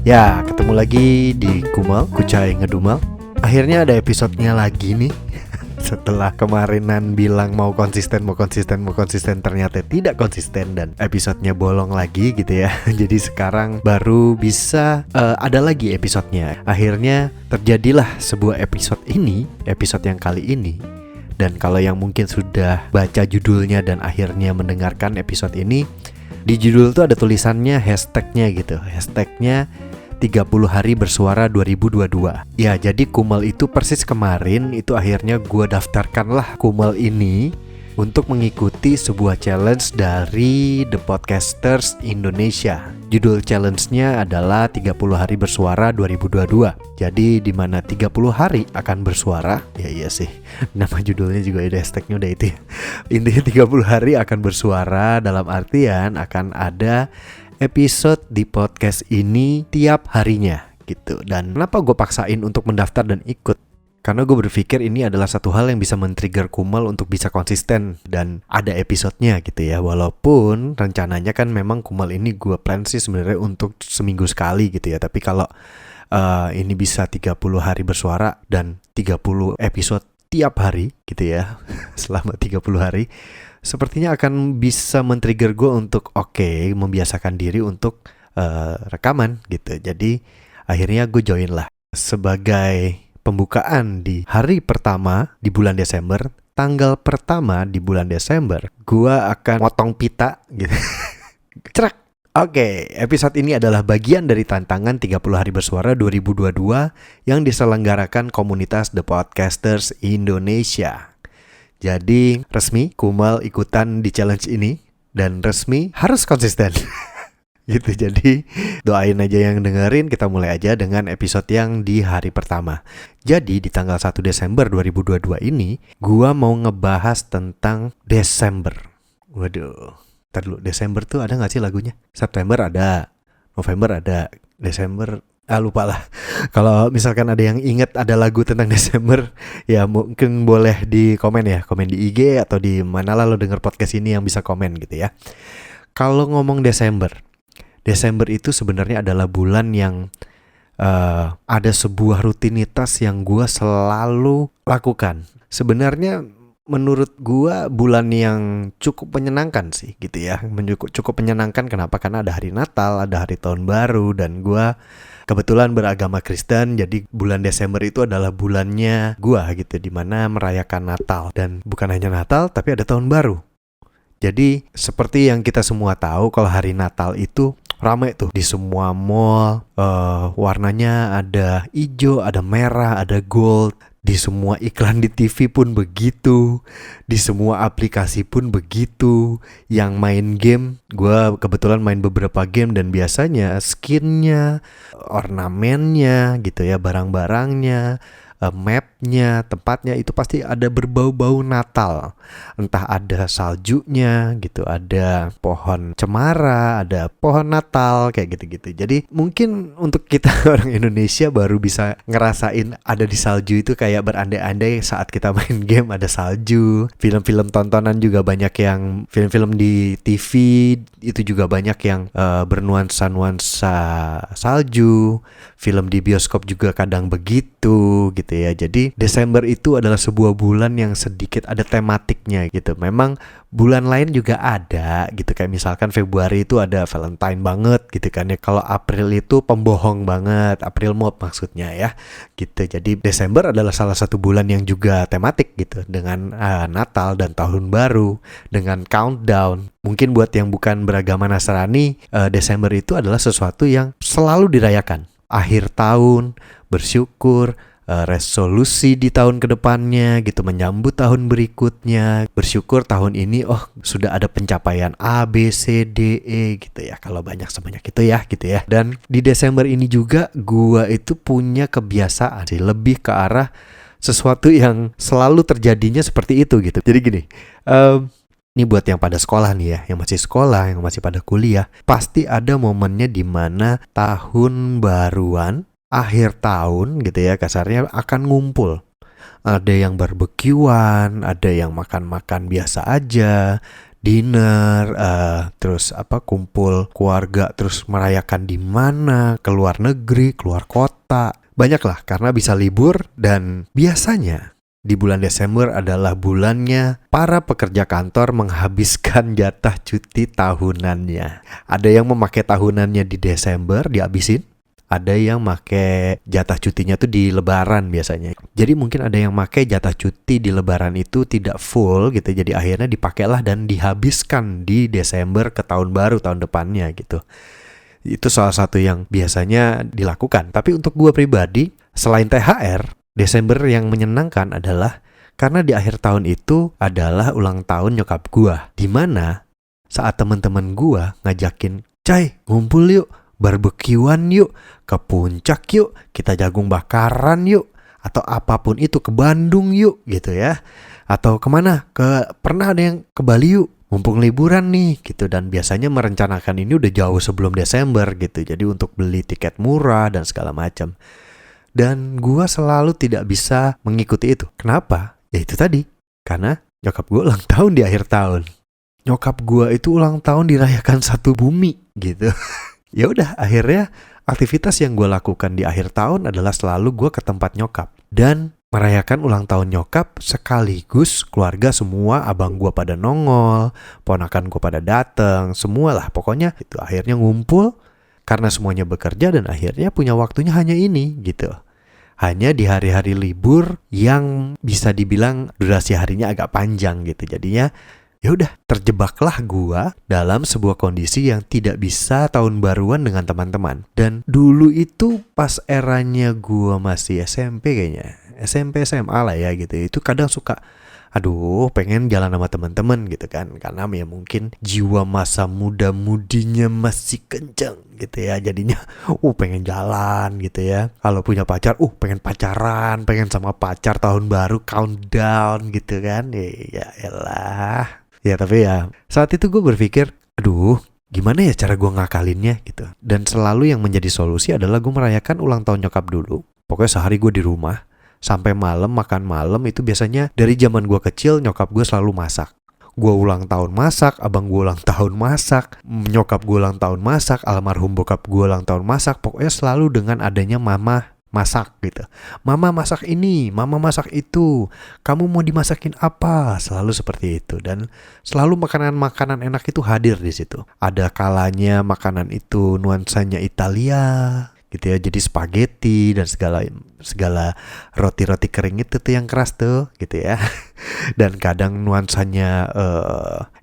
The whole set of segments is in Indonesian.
Ya, ketemu lagi di Kumal, Kucai Ngedumel. Akhirnya ada episodenya lagi nih. Setelah kemarinan bilang mau konsisten, ternyata tidak konsisten dan episodenya bolong lagi gitu ya. Jadi sekarang baru bisa ada lagi episodenya. Akhirnya terjadilah sebuah episode ini, episode yang kali ini. Dan kalau yang mungkin sudah baca judulnya dan akhirnya mendengarkan episode ini, di judul tuh ada tulisannya hashtagnya gitu. Hashtagnya 30 hari bersuara 2022. Ya, jadi Kumal itu persis kemarin itu akhirnya gue daftarkanlah Kumal ini untuk mengikuti sebuah challenge dari The Podcasters Indonesia. Judul challenge-nya adalah 30 hari bersuara 2022. Jadi di mana 30 hari akan bersuara. Ya iya sih, nama judulnya juga ada hashtagnya udah itu ya. Intinya 30 hari akan bersuara dalam artian akan ada episode di podcast ini tiap harinya gitu. Dan kenapa gue paksain untuk mendaftar dan ikut? Karena gue berpikir ini adalah satu hal yang bisa men-trigger Kumal untuk bisa konsisten dan ada episodenya gitu ya. Walaupun rencananya kan memang Kumal ini gue plan sih sebenarnya untuk seminggu sekali gitu ya. Tapi kalau ini bisa 30 hari bersuara dan 30 episode tiap hari gitu ya selama 30 hari, sepertinya akan bisa men-trigger gue untuk membiasakan diri untuk rekaman gitu. Jadi akhirnya gue join lah sebagai pembukaan di hari pertama di bulan Desember. Tanggal pertama di bulan Desember gue akan motong pita gitu. Cerak. Episode ini adalah bagian dari tantangan 30 hari bersuara 2022 yang diselenggarakan komunitas The Podcasters Indonesia. Jadi resmi Kumal ikutan di challenge ini dan resmi harus konsisten. Gitu. Jadi doain aja yang dengerin, kita mulai aja dengan episode yang di hari pertama. Jadi di tanggal 1 Desember 2022 ini gua mau ngebahas tentang Desember. Waduh, ntar dulu, Desember tuh ada gak sih lagunya? September ada, November ada, Desember lupa lah. Kalau misalkan ada yang inget ada lagu tentang Desember, ya mungkin boleh di komen ya, komen di IG atau di mana lah lo denger podcast ini yang bisa komen gitu ya. Kalau ngomong Desember itu sebenarnya adalah bulan yang ada sebuah rutinitas yang gue selalu lakukan. Sebenarnya menurut gue bulan yang cukup menyenangkan sih gitu ya. Cukup menyenangkan kenapa? Karena ada hari Natal, ada hari Tahun Baru, dan gue kebetulan beragama Kristen. Jadi bulan Desember itu adalah bulannya gue gitu, dimana merayakan Natal. Dan bukan hanya Natal tapi ada Tahun Baru. Jadi seperti yang kita semua tahu, kalau hari Natal itu ramai tuh di semua mall, warnanya ada hijau, ada merah, ada gold. Di semua iklan di TV pun begitu, di semua aplikasi pun begitu. Yang main game, gue kebetulan main beberapa game dan biasanya skinnya, ornamennya gitu ya, barang-barangnya, mapnya, tempatnya itu pasti ada berbau-bau Natal. Entah ada saljunya gitu, ada pohon cemara, ada pohon Natal kayak gitu-gitu. Jadi mungkin untuk kita orang Indonesia baru bisa ngerasain ada di salju itu kayak berandai-andai saat kita main game ada salju. Film-film tontonan juga banyak yang, film-film di TV itu juga banyak yang bernuansa-nuansa salju. Film di bioskop juga kadang begitu gitu ya. Jadi Desember itu adalah sebuah bulan yang sedikit ada tematiknya gitu. Memang bulan lain juga ada gitu, kayak misalkan Februari itu ada Valentine banget gitu kan ya. Kalau April itu pembohong banget, April Mop maksudnya ya gitu. Jadi Desember adalah salah satu bulan yang juga tematik gitu, dengan Natal dan Tahun Baru, dengan countdown. Mungkin buat yang bukan beragama Nasrani, Desember itu adalah sesuatu yang selalu dirayakan. Akhir tahun, bersyukur, resolusi di tahun kedepannya gitu, menyambut tahun berikutnya, bersyukur tahun ini sudah ada pencapaian A, B, C, D, E gitu ya, kalau banyak sebanyak itu ya gitu ya. Dan di Desember ini juga gua itu punya kebiasaan sih, lebih ke arah sesuatu yang selalu terjadinya seperti itu gitu. Jadi gini, ini buat yang pada sekolah nih ya, yang masih sekolah, yang masih pada kuliah, pasti ada momennya di mana tahun baruan, akhir tahun gitu ya kasarnya akan ngumpul. Ada yang barbekyuan, ada yang makan-makan biasa aja, dinner, terus kumpul keluarga, terus merayakan di mana, ke luar negeri, keluar kota. Banyak lah karena bisa libur dan biasanya di bulan Desember adalah bulannya para pekerja kantor menghabiskan jatah cuti tahunannya. Ada yang memakai tahunannya di Desember dihabisin. Ada yang make jatah cutinya tuh di lebaran biasanya. Jadi mungkin ada yang make jatah cuti di lebaran itu tidak full gitu. Jadi akhirnya dipakailah dan dihabiskan di Desember ke tahun baru tahun depannya gitu. Itu salah satu yang biasanya dilakukan. Tapi untuk gue pribadi, selain THR, Desember yang menyenangkan adalah karena di akhir tahun itu adalah ulang tahun nyokap gue. Dimana saat teman-teman gue ngajakin, "Cai, ngumpul yuk, barbekyuan yuk, ke puncak yuk, kita jagung bakaran yuk, atau apapun itu, ke Bandung yuk," gitu ya. Atau kemana? Pernah ada yang ke Bali yuk, mumpung liburan nih gitu. Dan biasanya merencanakan ini udah jauh sebelum Desember gitu. Jadi untuk beli tiket murah dan segala macam. Dan gua selalu tidak bisa mengikuti itu. Kenapa? Ya itu tadi. Karena nyokap gua ulang tahun di akhir tahun. Nyokap gua itu ulang tahun dirayakan satu bumi gitu. Ya udah, akhirnya aktivitas yang gue lakukan di akhir tahun adalah selalu gue ke tempat nyokap dan merayakan ulang tahun nyokap sekaligus keluarga semua, abang gue pada nongol, ponakan gue pada dateng, semualah pokoknya itu akhirnya ngumpul karena semuanya bekerja dan akhirnya punya waktunya hanya ini gitu. Hanya di hari-hari libur yang bisa dibilang durasi harinya agak panjang gitu. Jadinya ya udah, terjebaklah gua dalam sebuah kondisi yang tidak bisa tahun baruan dengan teman-teman. Dan dulu itu pas eranya gua masih SMP kayaknya. SMP SMA lah ya gitu. Itu kadang suka pengen jalan sama teman-teman gitu kan. Karena ya mungkin jiwa masa muda-mudinya masih kencang gitu ya. Jadinya pengen jalan gitu ya. Kalau punya pacar, pengen pacaran, pengen sama pacar tahun baru countdown gitu kan. Ya elah. Ya tapi ya saat itu gue berpikir, gimana ya cara gue ngakalinnya gitu. Dan selalu yang menjadi solusi adalah gue merayakan ulang tahun nyokap dulu. Pokoknya sehari gue di rumah, sampai malam makan malam itu biasanya dari zaman gue kecil nyokap gue selalu masak. Gue ulang tahun masak, abang gue ulang tahun masak, nyokap gue ulang tahun masak, almarhum bokap gue ulang tahun masak. Pokoknya selalu dengan adanya mama masak gitu. Mama masak ini, mama masak itu. Kamu mau dimasakin apa? Selalu seperti itu. Dan selalu makanan-makanan enak itu hadir di situ. Ada kalanya makanan itu nuansanya Italia gitu ya. Jadi spaghetti dan segala roti-roti kering itu tuh yang keras tuh gitu ya. Dan kadang nuansanya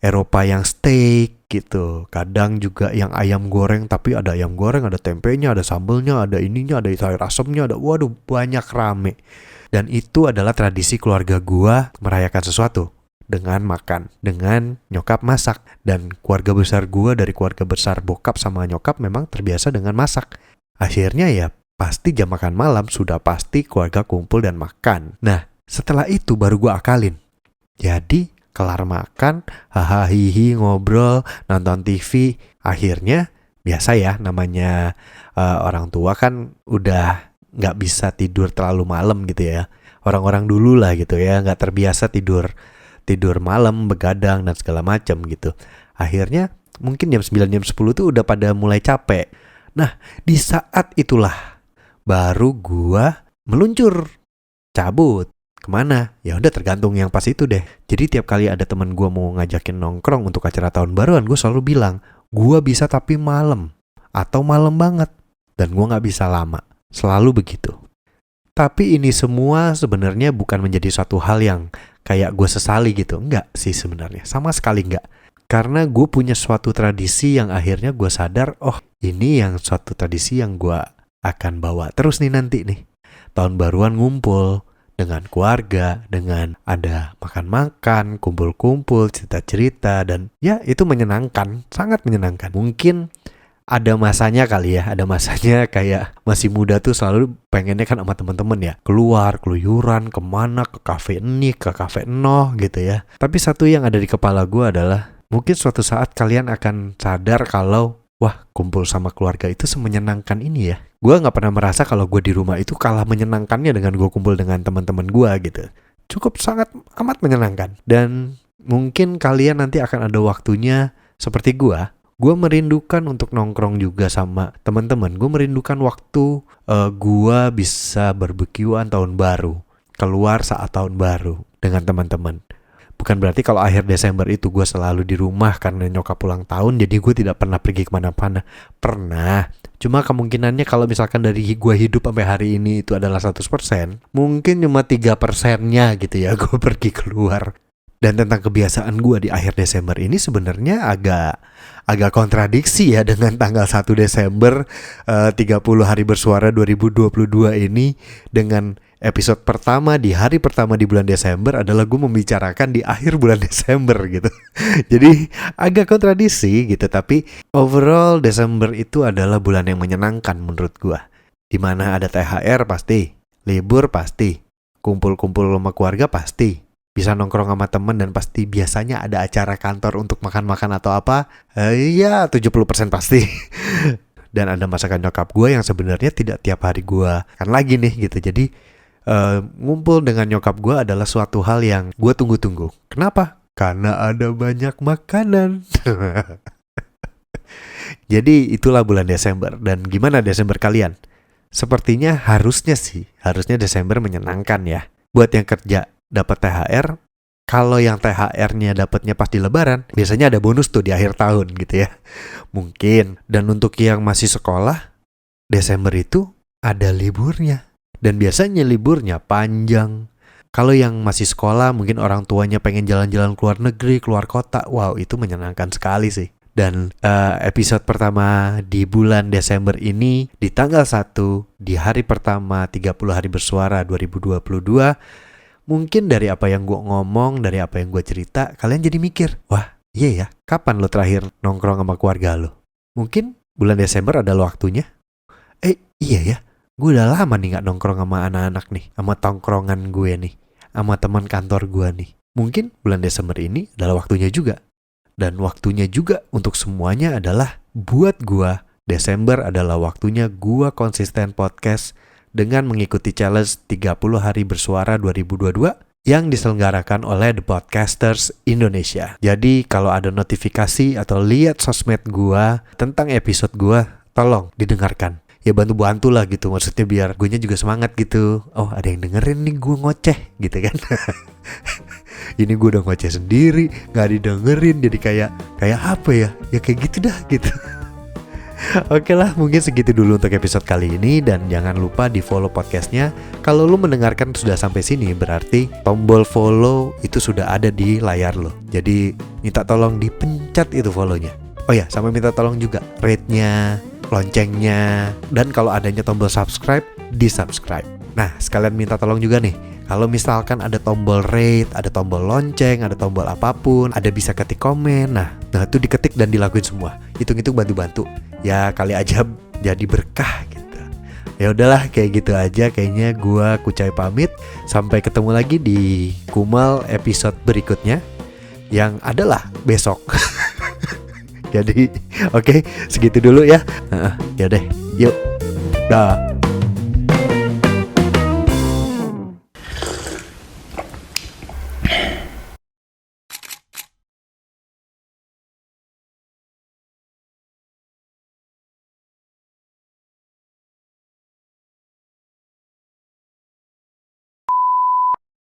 Eropa yang steak gitu. Kadang juga yang ayam goreng, tapi ada ayam goreng, ada tempenya, ada sambelnya, ada ininya, ada sayur asemnya, waduh banyak rame. Dan itu adalah tradisi keluarga gua merayakan sesuatu dengan makan, dengan nyokap masak. Dan keluarga besar gua dari keluarga besar bokap sama nyokap memang terbiasa dengan masak. Akhirnya ya pasti jam makan malam sudah pasti keluarga kumpul dan makan. Nah setelah itu baru gua akalin. Jadi kelar makan, hihi ngobrol, nonton TV. Akhirnya biasa ya namanya orang tua kan udah gak bisa tidur terlalu malam gitu ya. Orang-orang dulu lah gitu ya, gak terbiasa tidur malam, begadang dan segala macam gitu. Akhirnya mungkin jam 9, jam 10 tuh udah pada mulai capek. Nah di saat itulah baru gua meluncur, cabut. Kemana? Ya udah tergantung yang pas itu deh. Jadi tiap kali ada teman gue mau ngajakin nongkrong untuk acara tahun baruan, gue selalu bilang, gue bisa tapi malam atau malam banget, dan gue nggak bisa lama. Selalu begitu. Tapi ini semua sebenarnya bukan menjadi suatu hal yang kayak gue sesali gitu. Enggak sih sebenarnya, sama sekali enggak. Karena gue punya suatu tradisi yang akhirnya gue sadar, ini yang suatu tradisi yang gue akan bawa terus nih nanti nih. Tahun baruan ngumpul dengan keluarga, dengan ada makan-makan, kumpul-kumpul, cerita-cerita, dan ya itu menyenangkan, sangat menyenangkan. Mungkin ada masanya kali ya, ada masanya kayak masih muda tuh selalu pengennya kan sama teman-teman ya, keluar, keluyuran, kemana, ke kafe ini, ke kafe noh gitu ya. Tapi satu yang ada di kepala gue adalah, mungkin suatu saat kalian akan sadar kalau kumpul sama keluarga itu semenyenangkan ini ya. Gue gak pernah merasa kalau gue di rumah itu kalah menyenangkannya dengan gue kumpul dengan teman-teman gue gitu. Cukup sangat amat menyenangkan. Dan Mungkin kalian nanti akan ada waktunya seperti gua merindukan untuk nongkrong juga sama teman-teman. Gue merindukan waktu gua bisa barbekyuan tahun baru, keluar saat tahun baru dengan teman-teman. Bukan berarti kalau akhir Desember itu gue selalu di rumah karena nyokap ulang tahun, jadi gue tidak pernah pergi kemana-mana. Pernah, cuma kemungkinannya kalau misalkan dari gue hidup sampai hari ini itu adalah 100%, mungkin cuma 3%-nya gitu ya gue pergi keluar. Dan tentang kebiasaan gue di akhir Desember ini sebenarnya agak kontradiksi ya dengan tanggal 1 Desember 30 hari bersuara 2022 ini, dengan episode pertama di hari pertama di bulan Desember adalah gue membicarakan di akhir bulan Desember gitu. Jadi agak kontradiksi gitu, tapi overall Desember itu adalah bulan yang menyenangkan menurut gue. Dimana ada THR pasti, libur pasti, kumpul-kumpul sama keluarga pasti, bisa nongkrong sama temen, dan pasti biasanya ada acara kantor untuk makan-makan atau apa. Iya 70% pasti. Dan ada masakan nyokap gue yang sebenarnya tidak tiap hari gue kan lagi nih gitu. Jadi ngumpul dengan nyokap gue adalah suatu hal yang gue tunggu-tunggu. Kenapa? Karena ada banyak makanan. Jadi itulah bulan Desember. Dan gimana Desember kalian? Sepertinya harusnya Desember menyenangkan ya. Buat yang kerja dapat THR, kalau yang THR-nya dapatnya pas di Lebaran, biasanya ada bonus tuh di akhir tahun gitu ya. Mungkin. Dan untuk yang masih sekolah, Desember itu ada liburnya. Dan biasanya liburnya panjang. Kalau yang masih sekolah, mungkin orang tuanya pengen jalan-jalan keluar negeri, keluar kota. Wow, itu menyenangkan sekali sih. Dan episode pertama di bulan Desember ini, di tanggal 1, di hari pertama 30 hari bersuara 2022, mungkin dari apa yang gue ngomong, dari apa yang gue cerita, kalian jadi mikir, wah iya ya, kapan lo terakhir nongkrong sama keluarga lo? Mungkin bulan Desember adalah waktunya. Iya ya, gue udah lama nih gak nongkrong sama anak-anak nih, sama tongkrongan gue nih, sama teman kantor gue nih. Mungkin bulan Desember ini adalah waktunya juga. Dan waktunya juga untuk semuanya adalah buat gue, Desember adalah waktunya gue konsisten podcast dengan mengikuti challenge 30 hari bersuara 2022 yang diselenggarakan oleh The Podcasters Indonesia. Jadi kalau ada notifikasi atau lihat sosmed gua tentang episode gua, tolong didengarkan. Ya bantu-bantu lah gitu, maksudnya biar guanya juga semangat gitu. Oh ada yang dengerin nih gua ngoceh gitu kan. Ini gua udah ngoceh sendiri, gak didengerin, jadi kayak apa ya? Ya kayak gitu dah gitu. Oke lah, mungkin segitu dulu untuk episode kali ini. Dan jangan lupa di follow podcastnya. Kalau lu mendengarkan sudah sampai sini, berarti tombol follow itu sudah ada di layar lo. Jadi minta tolong dipencet itu follownya. Oh ya, sama minta tolong juga rate-nya, loncengnya, dan kalau adanya tombol subscribe, di subscribe. Nah sekalian minta tolong juga nih, kalau misalkan ada tombol rate, ada tombol lonceng, ada tombol apapun, ada bisa ketik komen. Nah itu diketik dan dilakuin semua. Hitung-hitung bantu-bantu. Ya kali aja jadi berkah gitu. Ya udahlah kayak gitu aja. Kayaknya gua Kucai pamit. Sampai ketemu lagi di Kumal episode berikutnya, yang adalah besok. Jadi oke, segitu dulu ya. Ya deh, yuk. Dah.